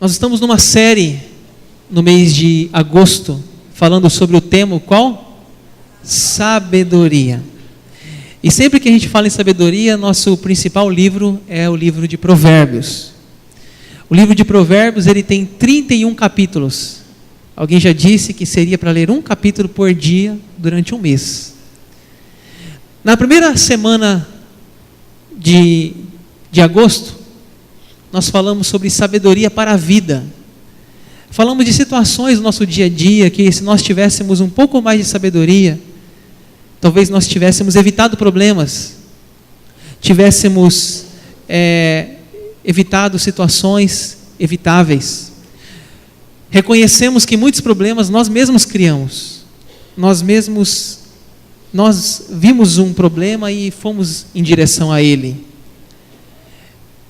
Nós estamos numa série no mês de agosto, falando sobre o tema qual? Sabedoria. E sempre que a gente fala em sabedoria, nosso principal livro é o livro de Provérbios. O livro de Provérbios, ele tem 31 capítulos. Alguém já disse que seria para ler um capítulo por dia durante um mês. Na primeira semana de agosto, nós falamos sobre sabedoria para a vida. Falamos de situações do nosso dia a dia, que se nós tivéssemos um pouco mais de sabedoria, talvez nós tivéssemos evitado problemas, tivéssemos evitado situações evitáveis. Reconhecemos que muitos problemas nós mesmos criamos. Nós vimos um problema e fomos em direção a ele.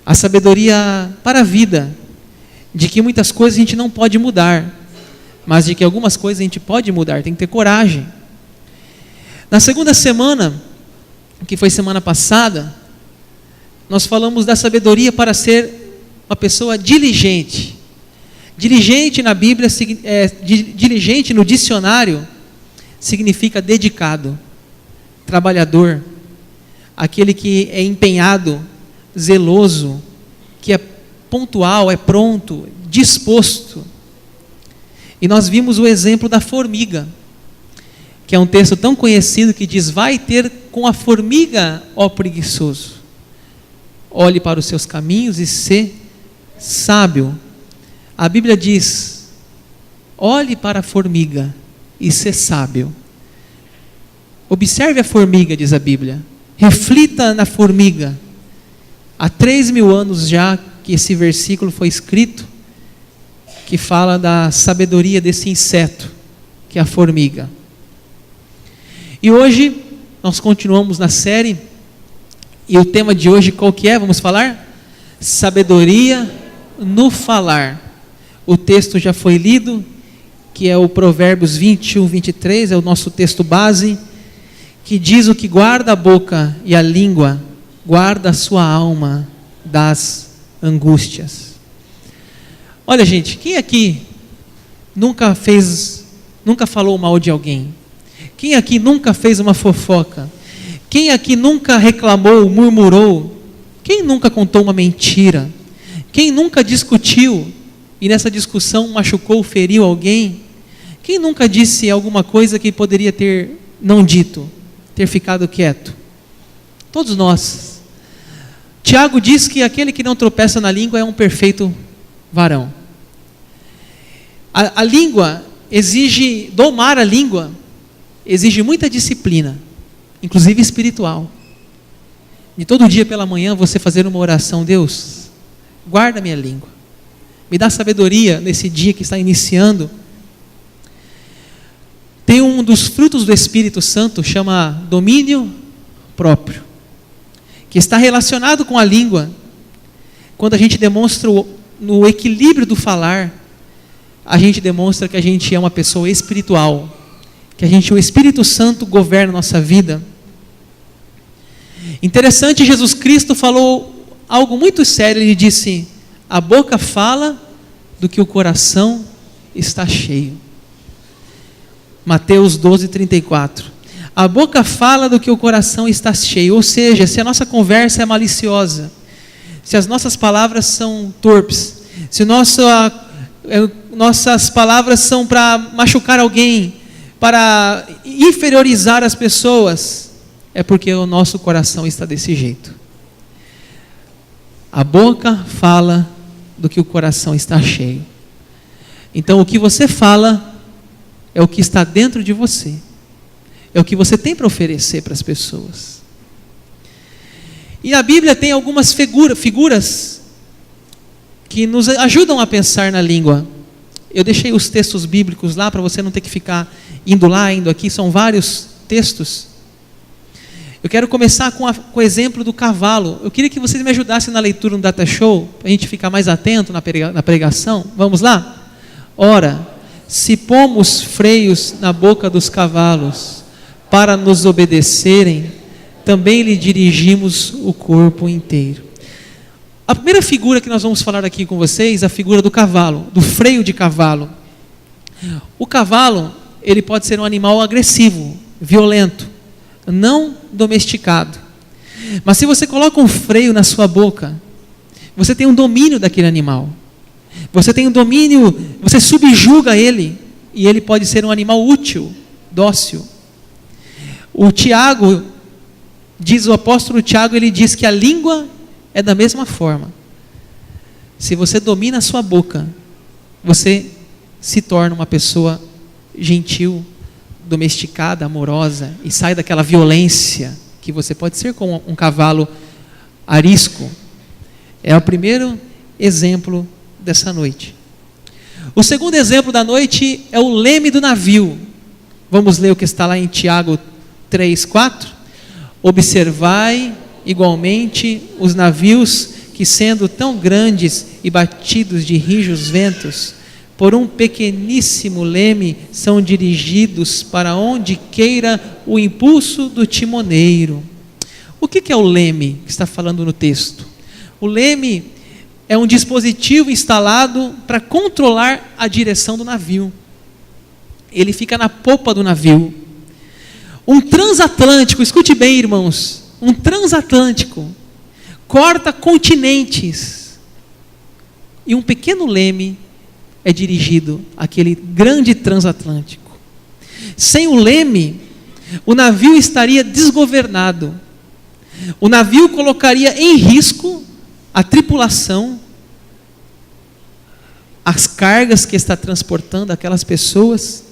A sabedoria para a vida, de que muitas coisas a gente não pode mudar, mas de que algumas coisas a gente pode mudar, tem que ter coragem. Na segunda semana, que foi semana passada, nós falamos da sabedoria para ser uma pessoa diligente. Diligente na Bíblia, diligente no dicionário, significa dedicado, trabalhador, aquele que é empenhado, zeloso, que é pontual, é pronto, disposto. E nós vimos o exemplo da formiga, que é um texto tão conhecido que diz: vai ter com a formiga, ó preguiçoso, olhe para os seus caminhos e sê sábio. A Bíblia diz: olhe para a formiga e sê sábio. Observe a formiga, diz a Bíblia, reflita na formiga. Há 3.000 anos já que esse versículo foi escrito, que fala da sabedoria desse inseto, que é a formiga. E hoje, nós continuamos na série, e o tema de hoje qual que é? Vamos falar? Sabedoria no falar. O texto já foi lido, que é o Provérbios 21, 23, é o nosso texto base, que diz: o que guarda a boca e a língua, guarda a sua alma das angústias. Olha, gente, quem aqui nunca falou mal de alguém? Quem aqui nunca fez uma fofoca? Quem aqui nunca reclamou, murmurou? Quem nunca contou uma mentira? Quem nunca discutiu e nessa discussão machucou, feriu alguém? Quem nunca disse alguma coisa que poderia ter não dito, ter ficado quieto? Todos nós. Tiago diz que aquele que não tropeça na língua é um perfeito varão. A língua exige, domar a língua, exige muita disciplina, inclusive espiritual. De todo dia pela manhã você fazer uma oração: Deus, guarda minha língua, me dá sabedoria nesse dia que está iniciando. Tem um dos frutos do Espírito Santo, chama domínio próprio, que está relacionado com a língua. Quando a gente demonstra no equilíbrio do falar, a gente demonstra que a gente é uma pessoa espiritual, que o Espírito Santo governa a nossa vida. Interessante, Jesus Cristo falou algo muito sério. Ele disse: a boca fala do que o coração está cheio. Mateus 12, 34. A boca fala do que o coração está cheio. Ou seja, se a nossa conversa é maliciosa, se as nossas palavras são torpes, se nossas palavras são para machucar alguém, para inferiorizar as pessoas, é porque o nosso coração está desse jeito. A boca fala do que o coração está cheio. Então o que você fala é o que está dentro de você. É o que você tem para oferecer para as pessoas. E a Bíblia tem algumas figuras que nos ajudam a pensar na língua. Eu deixei os textos bíblicos lá para você não ter que ficar indo lá, indo aqui. São vários textos. Eu quero começar com o exemplo do cavalo. Eu queria que vocês me ajudassem na leitura no Data Show, para a gente ficar mais atento na pregação. Vamos lá? Ora, se pomos freios na boca dos cavalos para nos obedecerem, também lhe dirigimos o corpo inteiro. A primeira figura que nós vamos falar aqui com vocês é a figura do cavalo, do freio de cavalo. O cavalo, ele pode ser um animal agressivo, violento, não domesticado. Mas se você coloca um freio na sua boca, você tem um domínio daquele animal. Você tem um domínio, você subjuga ele, e ele pode ser um animal útil, dócil. O apóstolo Tiago, ele diz que a língua é da mesma forma. Se você domina a sua boca, você se torna uma pessoa gentil, domesticada, amorosa, e sai daquela violência que você pode ser como um cavalo arisco. É o primeiro exemplo dessa noite. O segundo exemplo da noite é o leme do navio. Vamos ler o que está lá em Tiago 3:4. Observai igualmente os navios que, sendo tão grandes e batidos de rijos ventos, por um pequeníssimo leme são dirigidos para onde queira o impulso do timoneiro. O que é o leme que está falando no texto? O leme é um dispositivo instalado para controlar a direção do navio. Ele fica na popa do navio. Um transatlântico, escute bem, irmãos, um transatlântico corta continentes, e um pequeno leme é dirigido àquele grande transatlântico. Sem o leme, o navio estaria desgovernado. O navio colocaria em risco a tripulação, as cargas que está transportando aquelas pessoas.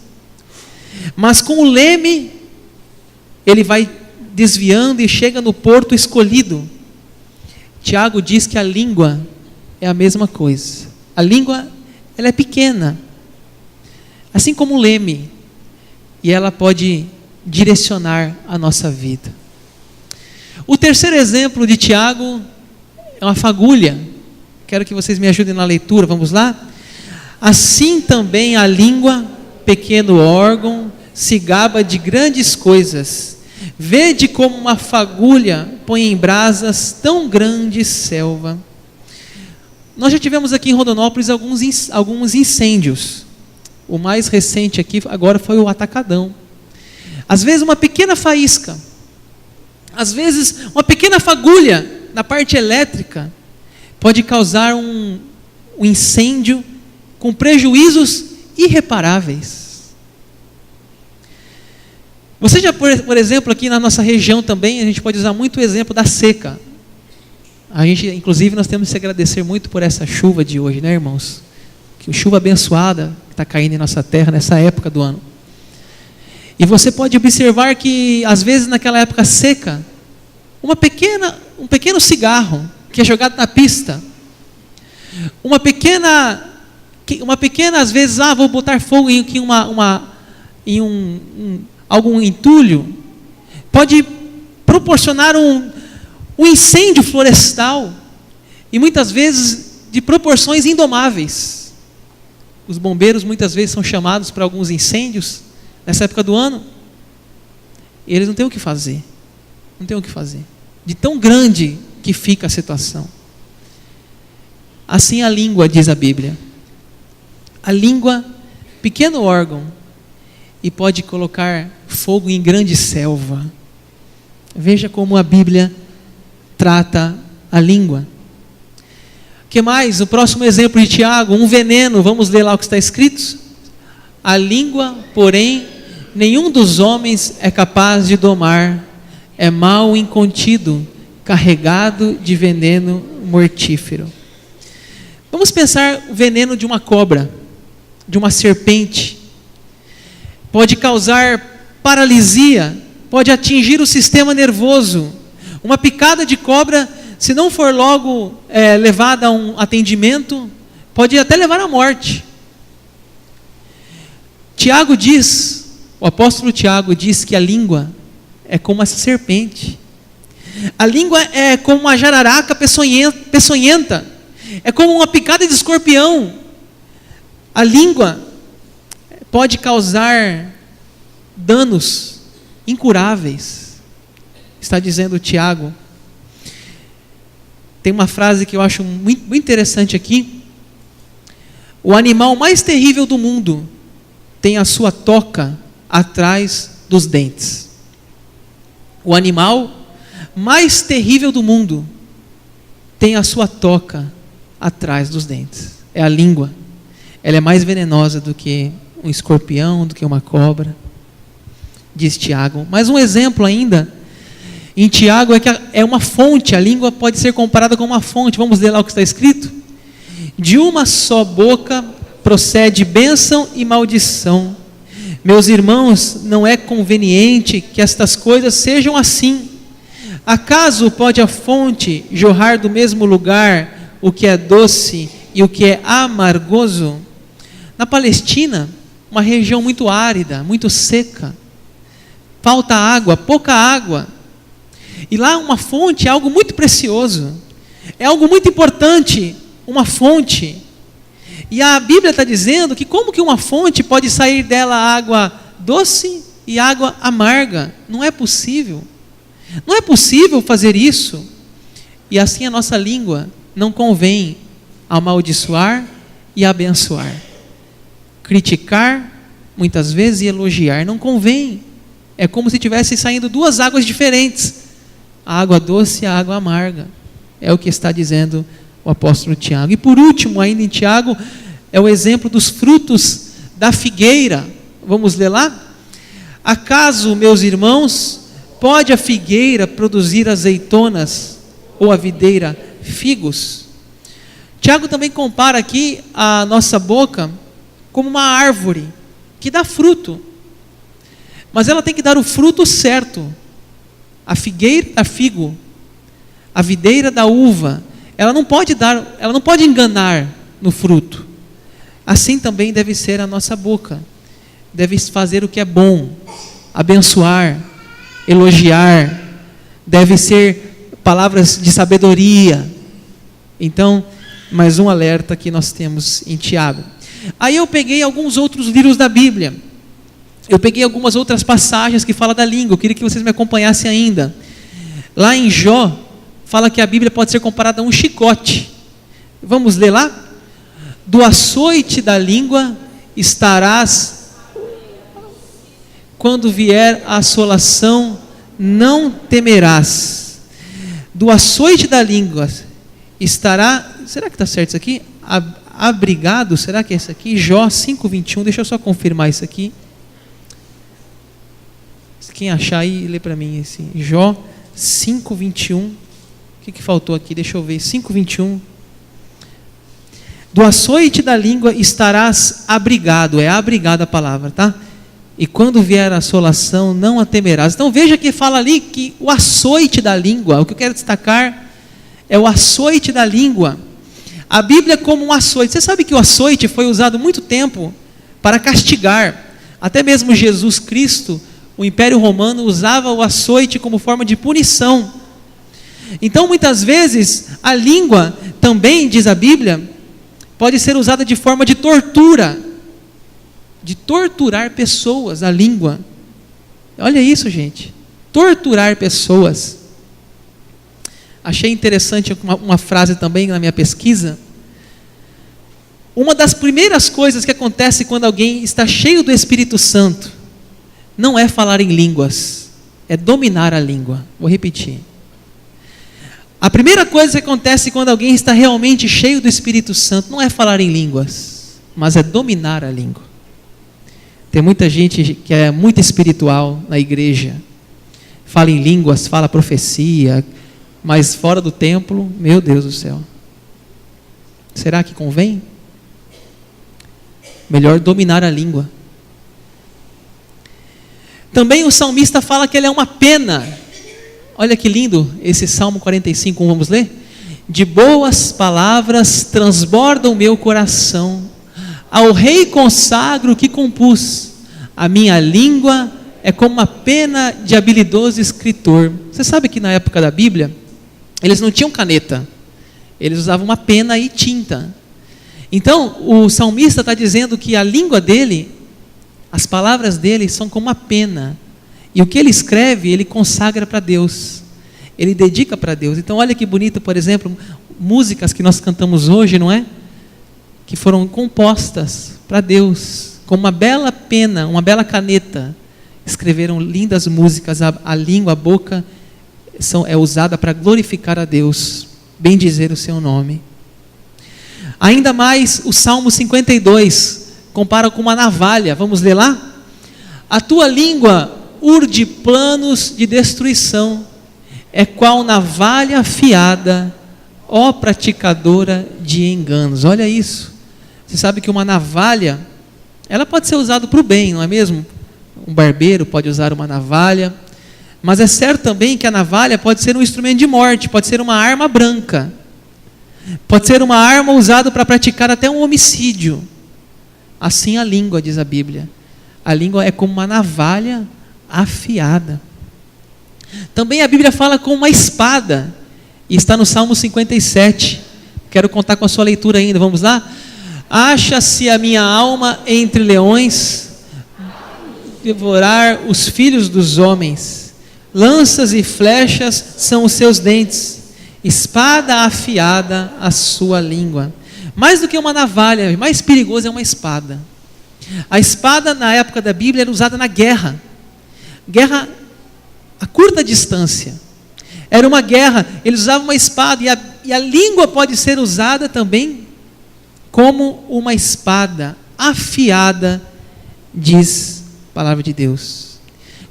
Mas com o leme, ele vai desviando e chega no porto escolhido. Tiago diz que a língua é a mesma coisa. A língua, ela é pequena, assim como o leme, e ela pode direcionar a nossa vida. O terceiro exemplo de Tiago é uma fagulha. Quero que vocês me ajudem na leitura, vamos lá? Assim também a língua, pequeno órgão, se gaba de grandes coisas. Vede como uma fagulha põe em brasas tão grande selva. Nós já tivemos aqui em Rondonópolis alguns incêndios. O mais recente aqui agora foi o Atacadão. Às vezes uma pequena faísca, às vezes uma pequena fagulha na parte elétrica pode causar um incêndio com prejuízos irreparáveis. Você já, por exemplo, aqui na nossa região também, a gente pode usar muito o exemplo da seca. Inclusive, nós temos que agradecer muito por essa chuva de hoje, né, irmãos? Que chuva abençoada que está caindo em nossa terra nessa época do ano. E você pode observar que, às vezes, naquela época seca, um pequeno cigarro que é jogado na pista, uma pequena, às vezes, vou botar fogo em algum entulho, pode proporcionar um incêndio florestal, e muitas vezes de proporções indomáveis. Os bombeiros muitas vezes são chamados para alguns incêndios nessa época do ano, e eles não têm o que fazer, de tão grande que fica a situação. Assim a língua, diz a Bíblia. A língua, pequeno órgão, e pode colocar fogo em grande selva. Veja como a Bíblia trata a língua. O que mais? O próximo exemplo de Tiago, um veneno. Vamos ler lá o que está escrito. A língua, porém, nenhum dos homens é capaz de domar. É mal incontido, carregado de veneno mortífero. Vamos pensar o veneno de uma cobra, de uma serpente. Pode causar paralisia, pode atingir o sistema nervoso. Uma picada de cobra, se não for logo levada a um atendimento, pode até levar à morte. O apóstolo Tiago diz que a língua é como essa serpente. A língua é como uma jararaca peçonhenta, é como uma picada de escorpião. A língua pode causar danos incuráveis, está dizendo Tiago. Tem uma frase que eu acho muito, muito interessante aqui. O animal mais terrível do mundo tem a sua toca atrás dos dentes. O animal mais terrível do mundo tem a sua toca atrás dos dentes. É a língua. Ela é mais venenosa do que um escorpião, do que uma cobra, diz Tiago. Mas um exemplo ainda, em Tiago, é que é uma fonte, a língua pode ser comparada com uma fonte. Vamos ler lá o que está escrito? De uma só boca procede bênção e maldição. Meus irmãos, não é conveniente que estas coisas sejam assim. Acaso pode a fonte jorrar do mesmo lugar o que é doce e o que é amargoso? Na Palestina, uma região muito árida, muito seca, falta água, pouca água. E lá uma fonte é algo muito precioso, é algo muito importante, uma fonte. E a Bíblia está dizendo que como que uma fonte pode sair dela água doce e água amarga? Não é possível. Não é possível fazer isso. E assim a nossa língua não convém amaldiçoar e abençoar. Criticar, muitas vezes, e elogiar. Não convém. É como se tivesse saindo duas águas diferentes. A água doce e a água amarga. É o que está dizendo o apóstolo Tiago. E por último, ainda em Tiago, é o exemplo dos frutos da figueira. Vamos ler lá? Acaso, meus irmãos, pode a figueira produzir azeitonas ou a videira figos? Tiago também compara aqui a nossa boca como uma árvore que dá fruto. Mas ela tem que dar o fruto certo. A figueira dá figo, a videira dá uva. Ela não pode enganar no fruto. Assim também deve ser a nossa boca. Deve fazer o que é bom, abençoar, elogiar. Deve ser palavras de sabedoria. Então, mais um alerta que nós temos em Tiago. Aí eu peguei alguns outros livros da Bíblia. Eu peguei algumas outras passagens que falam da língua. Eu queria que vocês me acompanhassem ainda. Lá em Jó, fala que a Bíblia pode ser comparada a um chicote. Vamos ler lá? Do açoite da língua estarás, quando vier a assolação, não temerás. Do açoite da língua estará, será que está certo isso aqui? Abrigado, será que é isso aqui? Jó 5:21, deixa eu só confirmar isso aqui. Quem achar aí, lê para mim esse. Jó 5:21. O que faltou aqui? Deixa eu ver. 5:21. Do açoite da língua estarás abrigado. É abrigada a palavra, tá? E quando vier a assolação, não a temerás. Então veja que fala ali que o açoite da língua, o que eu quero destacar é o açoite da língua. A Bíblia como um açoite. Você sabe que o açoite foi usado muito tempo para castigar. Até mesmo Jesus Cristo, o Império Romano, usava o açoite como forma de punição. Então, muitas vezes, a língua também, diz a Bíblia, pode ser usada de forma de tortura. De torturar pessoas, a língua. Olha isso, gente. Torturar pessoas. Achei interessante uma frase também na minha pesquisa. Uma das primeiras coisas que acontece quando alguém está cheio do Espírito Santo não é falar em línguas, é dominar a língua. Vou repetir. A primeira coisa que acontece quando alguém está realmente cheio do Espírito Santo não é falar em línguas, mas é dominar a língua. Tem muita gente que é muito espiritual na igreja, fala em línguas, fala profecia, mas fora do templo, meu Deus do céu. Será que convém? Melhor dominar a língua. Também o salmista fala que ele é uma pena. Olha que lindo esse Salmo 45, vamos ler? De boas palavras transborda o meu coração, ao rei consagro que compus, a minha língua é como uma pena de habilidoso escritor. Você sabe que na época da Bíblia, eles não tinham caneta, eles usavam uma pena e tinta. Então, o salmista está dizendo que a língua dele, as palavras dele são como uma pena, e o que ele escreve, ele consagra para Deus. ele dedica para Deus. Então olha que bonito, por exemplo, músicas que nós cantamos hoje, não é? Que foram compostas para Deus, com uma bela pena, uma bela caneta, escreveram lindas músicas, a língua, a boca é usada para glorificar a Deus, bendizer o seu nome. Ainda mais o Salmo 52, compara com uma navalha, vamos ler lá? A tua língua urde planos de destruição, é qual navalha afiada, ó praticadora de enganos. Olha isso, você sabe que uma navalha, ela pode ser usada para o bem, não é mesmo? Um barbeiro pode usar uma navalha, mas é certo também que a navalha pode ser um instrumento de morte, pode ser uma arma branca, pode ser uma arma usada para praticar até um homicídio. Assim a língua, diz a Bíblia, a língua é como uma navalha afiada. Também a Bíblia fala com uma espada, e está no Salmo 57, quero contar com a sua leitura ainda, vamos lá? Acha-se a minha alma entre leões, devorar os filhos dos homens, lanças e flechas são os seus dentes, espada afiada a sua língua. Mais do que uma navalha, mais perigoso é uma espada. A espada na época da Bíblia era usada na guerra a curta distância, era uma guerra, eles usavam uma espada, e a língua pode ser usada também como uma espada afiada, diz a palavra de Deus.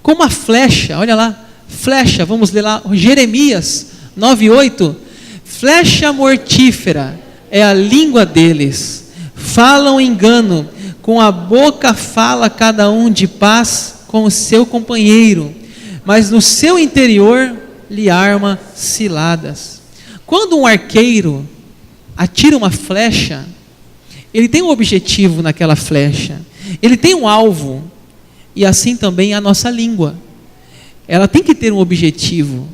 Como a flecha, olha lá, flecha, vamos ler lá, Jeremias 9:8, flecha mortífera é a língua deles, falam engano, com a boca fala cada um de paz com o seu companheiro, mas no seu interior lhe arma ciladas. Quando um arqueiro atira uma flecha, ele tem um objetivo naquela flecha, ele tem um alvo, e assim também a nossa língua, ela tem que ter um objetivo,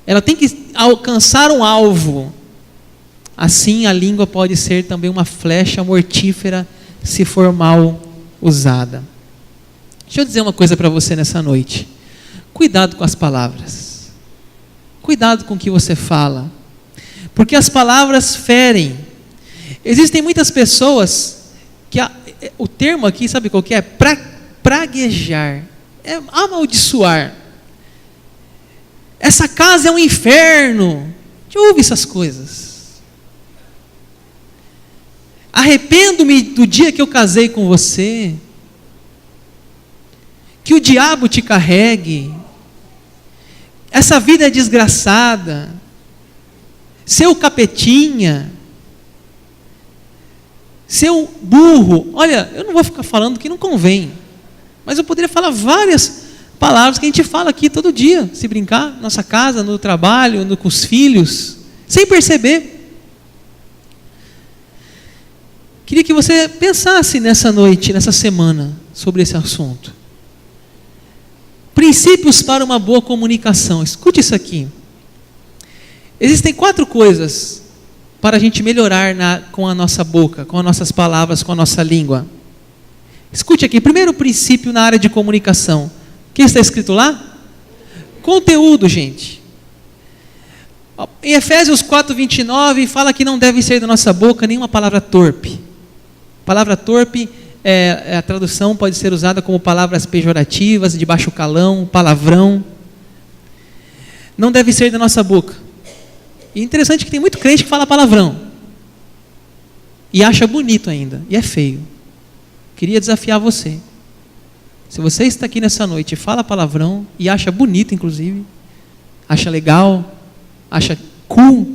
ela tem que alcançar um alvo. Assim a língua pode ser também uma flecha mortífera se for mal usada. Deixa eu dizer uma coisa para você nessa noite, cuidado com as palavras, cuidado com o que você fala, porque as palavras ferem. Existem muitas pessoas que o termo aqui, sabe qual que é? Praguejar, é amaldiçoar. Essa casa é um inferno. Te ouve essas coisas. Arrependo-me do dia que eu casei com você. Que o diabo te carregue. Essa vida é desgraçada. Seu capetinha. Seu burro. Olha, eu não vou ficar falando que não convém, mas eu poderia falar várias palavras que a gente fala aqui todo dia, se brincar, na nossa casa, no trabalho, com os filhos, sem perceber. Queria que você pensasse nessa noite, nessa semana, sobre esse assunto. Princípios para uma boa comunicação. Escute isso aqui. Existem 4 coisas para a gente melhorar com a nossa boca, com as nossas palavras, com a nossa língua. Escute aqui, primeiro princípio na área de comunicação. O que está escrito lá? Conteúdo, gente. Em Efésios 4:29 fala que não deve sair da nossa boca nenhuma palavra torpe. Palavra torpe, a tradução pode ser usada como palavras pejorativas, de baixo calão, palavrão. Não deve sair da nossa boca. E interessante que tem muito crente que fala palavrão e acha bonito ainda, e é feio. Queria desafiar você. Se você está aqui nessa noite e fala palavrão e acha bonito, inclusive, acha legal, acha cool,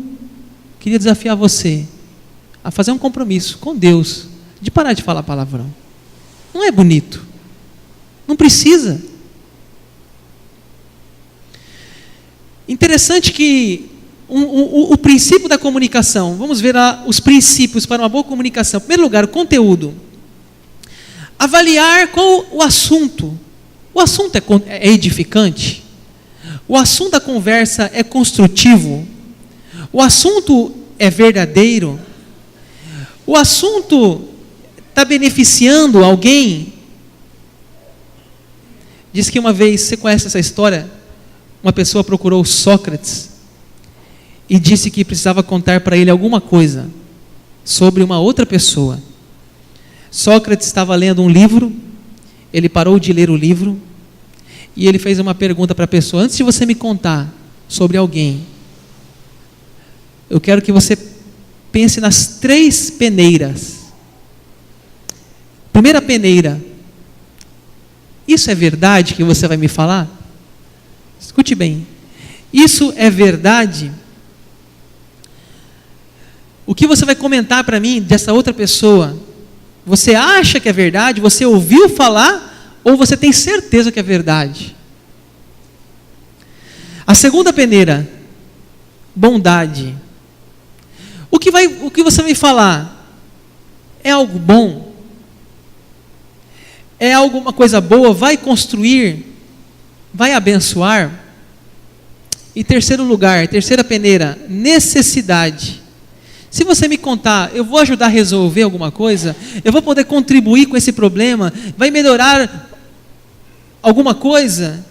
queria desafiar você a fazer um compromisso com Deus de parar de falar palavrão. Não é bonito, não precisa. Interessante que o princípio da comunicação, vamos ver os princípios para uma boa comunicação. Em primeiro lugar, o conteúdo. Avaliar qual o assunto. O assunto é edificante? O assunto da conversa é construtivo? O assunto é verdadeiro? O assunto está beneficiando alguém? Diz que uma vez, você conhece essa história? uma pessoa procurou Sócrates e disse que precisava contar para ele alguma coisa sobre uma outra pessoa. Sócrates estava lendo um livro, ele parou de ler o livro e ele fez uma pergunta para a pessoa: antes de você me contar sobre alguém, eu quero que você pense nas 3 peneiras. Primeira peneira: isso é verdade que você vai me falar? Escute bem, isso é verdade? O que você vai comentar para mim dessa outra pessoa, você acha que é verdade? Você ouviu falar? Ou você tem certeza que é verdade? A segunda peneira: bondade. O que você vai falar é algo bom? É alguma coisa boa? Vai construir? Vai abençoar? E terceiro lugar, terceira peneira: necessidade. Se você me contar, eu vou ajudar a resolver alguma coisa, eu vou poder contribuir com esse problema, vai melhorar alguma coisa?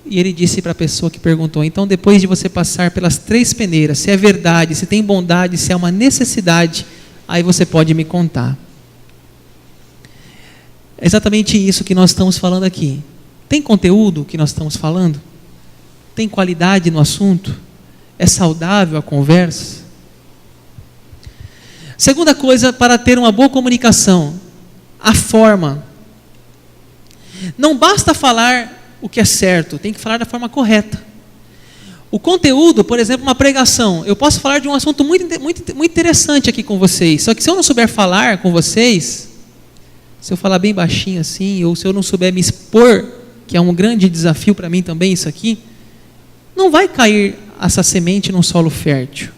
E ele disse para a pessoa que perguntou: então, depois de você passar pelas 3 peneiras, se é verdade, se tem bondade, se é uma necessidade, aí você pode me contar. É exatamente isso que nós estamos falando aqui. Tem conteúdo que nós estamos falando? Tem qualidade no assunto? É saudável a conversa? Segunda coisa para ter uma boa comunicação: a forma. Não basta falar o que é certo, tem que falar da forma correta. O conteúdo, por exemplo, uma pregação, eu posso falar de um assunto muito interessante aqui com vocês, só que se eu não souber falar com vocês, se eu falar bem baixinho assim, ou se eu não souber me expor, que é um grande desafio para mim também isso aqui, não vai cair essa semente num solo fértil.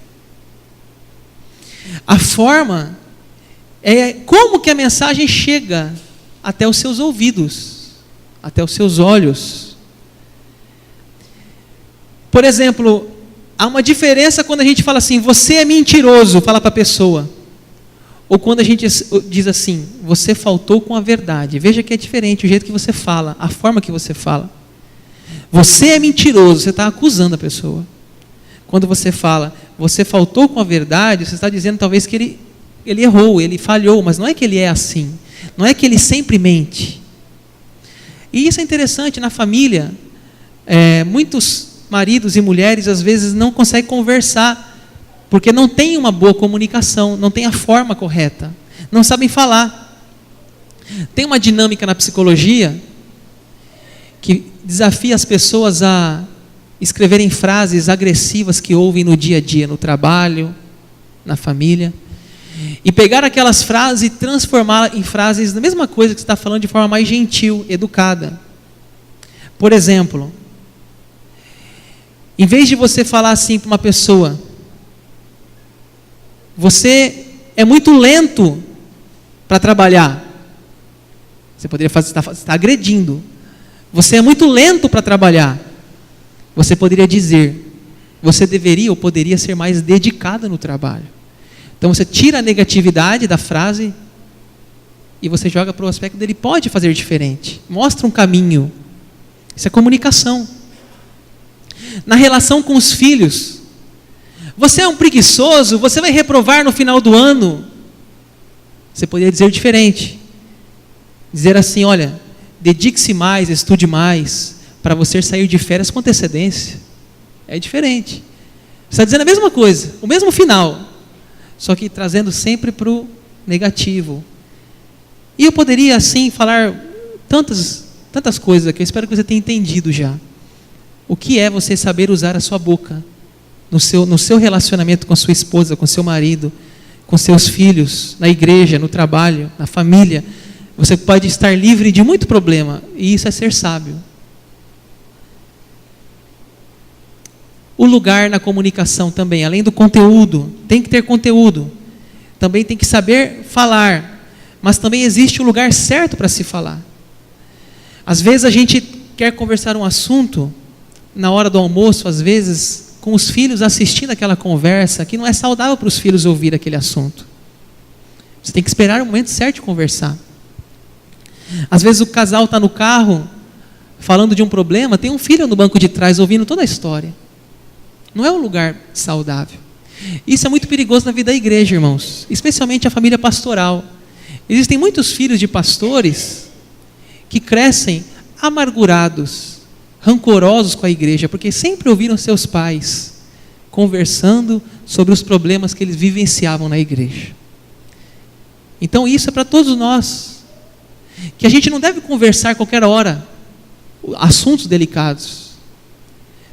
A forma é como que a mensagem chega até os seus ouvidos, até os seus olhos. Por exemplo, há uma diferença quando a gente fala assim: você é mentiroso, fala para a pessoa. Ou quando a gente diz assim: você faltou com a verdade. Veja que é diferente o jeito que você fala, a forma que você fala. Você é mentiroso, você está acusando a pessoa. Quando você fala, você faltou com a verdade, você está dizendo talvez que ele errou, ele falhou, mas não é que ele é assim. Não é que ele sempre mente. E isso é interessante na família. Muitos maridos e mulheres às vezes não conseguem conversar, porque não tem uma boa comunicação, não tem a forma correta, não sabem falar. Tem uma dinâmica na psicologia que desafia as pessoas a escreverem frases agressivas que ouvem no dia a dia, no trabalho, na família, e pegar aquelas frases e transformá-las em frases da mesma coisa que você está falando, de forma mais gentil, educada. Por exemplo, em vez de você falar assim para uma pessoa: você é muito lento para trabalhar, você poderia fazer, você está agredindo. Você é muito lento para trabalhar. Você poderia dizer: você deveria ou poderia ser mais dedicada no trabalho. Então você tira a negatividade da frase e você joga para o aspecto dele pode fazer diferente. Mostra um caminho. Isso é comunicação. Na relação com os filhos: você é um preguiçoso, você vai reprovar no final do ano. Você poderia dizer diferente. Dizer assim: olha, dedique-se mais, estude mais, para você sair de férias com antecedência. É diferente. Você está dizendo a mesma coisa, o mesmo final, só que trazendo sempre para o negativo. E eu poderia assim falar tantas coisas aqui. Eu espero que você tenha entendido já. O que é você saber usar a sua boca no seu relacionamento com a sua esposa, com seu marido, com seus filhos, na igreja, no trabalho, na família. Você pode estar livre de muito problema, e isso é ser sábio. O lugar na comunicação também, além do conteúdo, tem que ter conteúdo, também tem que saber falar, mas também existe o lugar certo para se falar. Às vezes a gente quer conversar um assunto na hora do almoço, às vezes com os filhos assistindo aquela conversa, que não é saudável para os filhos ouvir aquele assunto. Você tem que esperar o momento certo de conversar. Às vezes o casal está no carro, falando de um problema, tem um filho no banco de trás ouvindo toda a história. Não é um lugar saudável. Isso é muito perigoso na vida da igreja, irmãos, especialmente a família pastoral. Existem muitos filhos de pastores que crescem amargurados, rancorosos com a igreja, porque sempre ouviram seus pais conversando sobre os problemas que eles vivenciavam na igreja. Então isso é para todos nós, que a gente não deve conversar a qualquer hora assuntos delicados.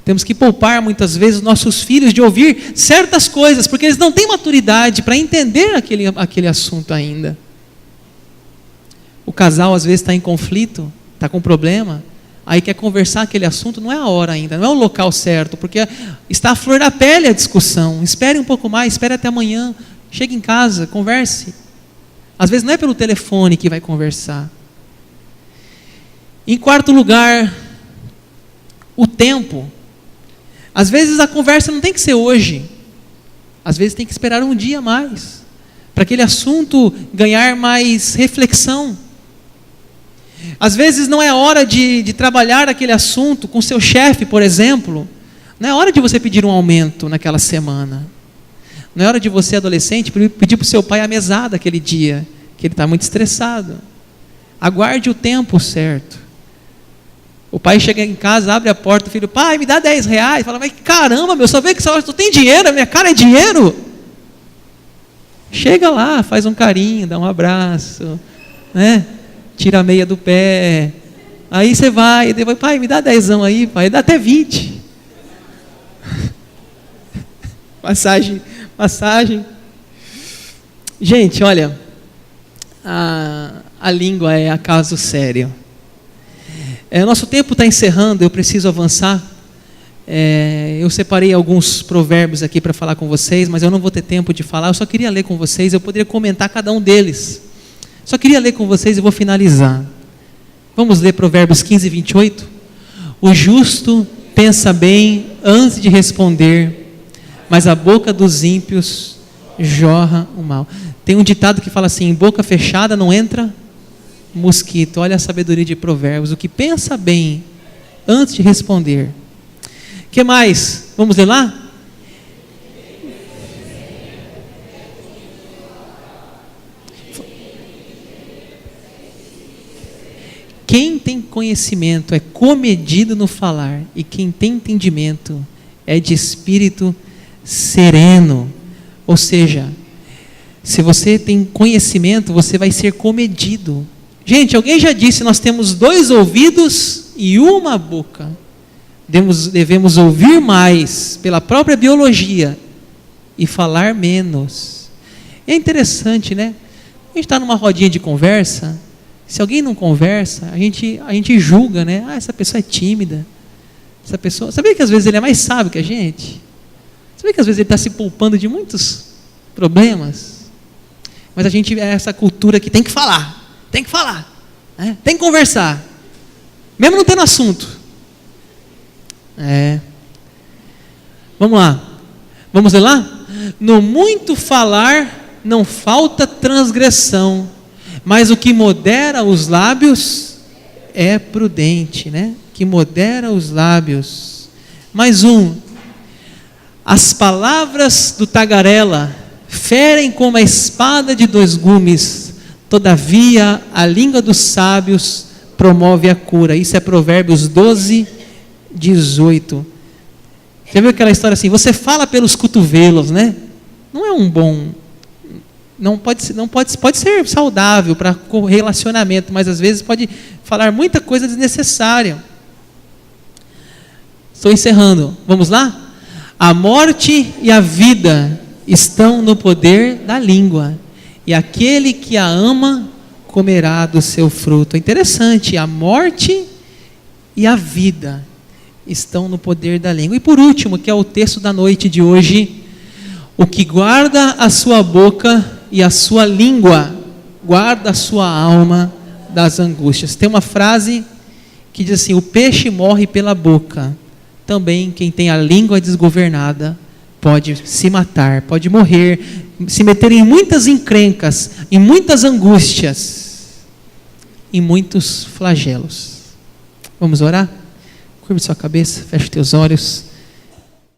Temos que poupar muitas vezes nossos filhos de ouvir certas coisas, porque eles não têm maturidade para entender aquele assunto ainda. O casal às vezes está em conflito, está com problema, aí quer conversar aquele assunto, não é a hora ainda, não é o local certo, porque está à flor da pele a discussão. Espere um pouco mais, espere até amanhã, chegue em casa, converse. Às vezes não é pelo telefone que vai conversar. Em quarto lugar, o tempo. Às vezes a conversa não tem que ser hoje, às vezes tem que esperar um dia a mais, para aquele assunto ganhar mais reflexão. Às vezes não é hora de trabalhar aquele assunto com seu chefe, por exemplo. Não é hora de você pedir um aumento naquela semana. Não é hora de você, adolescente, pedir para o seu pai a mesada aquele dia, que ele está muito estressado. Aguarde o tempo certo. O pai chega em casa, abre a porta, o filho, pai, me dá 10 reais. Fala, mas caramba, meu, só vê que só tem dinheiro, a minha cara é dinheiro. Chega lá, faz um carinho, dá um abraço, né? Tira a meia do pé. Aí você vai, depois, pai, me dá 10 aí, pai, dá até 20. Massagem. Gente, olha, a língua é acaso sério. Nosso tempo está encerrando, eu preciso avançar. Eu separei alguns provérbios aqui para falar com vocês, mas eu não vou ter tempo de falar. Eu só queria ler com vocês, eu poderia comentar cada um deles. Só queria ler com vocês e vou finalizar. Vamos ler Provérbios 15, 28? O justo pensa bem antes de responder, mas a boca dos ímpios jorra o mal. Tem um ditado que fala assim, em boca fechada não entra mosquito. Olha a sabedoria de Provérbios, o que pensa bem antes de responder. O que mais? Vamos ler lá? Quem tem conhecimento é comedido no falar, e quem tem entendimento é de espírito sereno. Ou seja, se você tem conhecimento, você vai ser comedido. Gente, alguém já disse, nós temos 2 ouvidos e uma boca. Devemos ouvir mais pela própria biologia e falar menos. É interessante, né? A gente está numa rodinha de conversa, se alguém não conversa, a gente julga, né? Essa pessoa é tímida. Essa pessoa, sabia que às vezes ele é mais sábio que a gente? Sabia que às vezes ele está se poupando de muitos problemas? Mas a gente é essa cultura que tem que falar, né? Tem que conversar, mesmo não tendo assunto. Vamos lá, vamos ler lá? No muito falar não falta transgressão, mas o que modera os lábios é prudente, né? Que modera os lábios. Mais um. As palavras do tagarela ferem como a espada de 2 gumes, todavia a língua dos sábios promove a cura. Isso é Provérbios 12, 18. Já viu aquela história assim, você fala pelos cotovelos, né? Não é um bom... pode ser saudável para relacionamento, mas às vezes pode falar muita coisa desnecessária. Estou encerrando. Vamos lá? A morte e a vida estão no poder da língua, e aquele que a ama comerá do seu fruto. É interessante, a morte e a vida estão no poder da língua. E por último, que é o texto da noite de hoje, o que guarda a sua boca e a sua língua, guarda a sua alma das angústias. Tem uma frase que diz assim, o peixe morre pela boca, também quem tem a língua desgovernada pode se matar, pode morrer, se meter em muitas encrencas, em muitas angústias, em muitos flagelos. Vamos orar? Curve sua cabeça, feche teus olhos.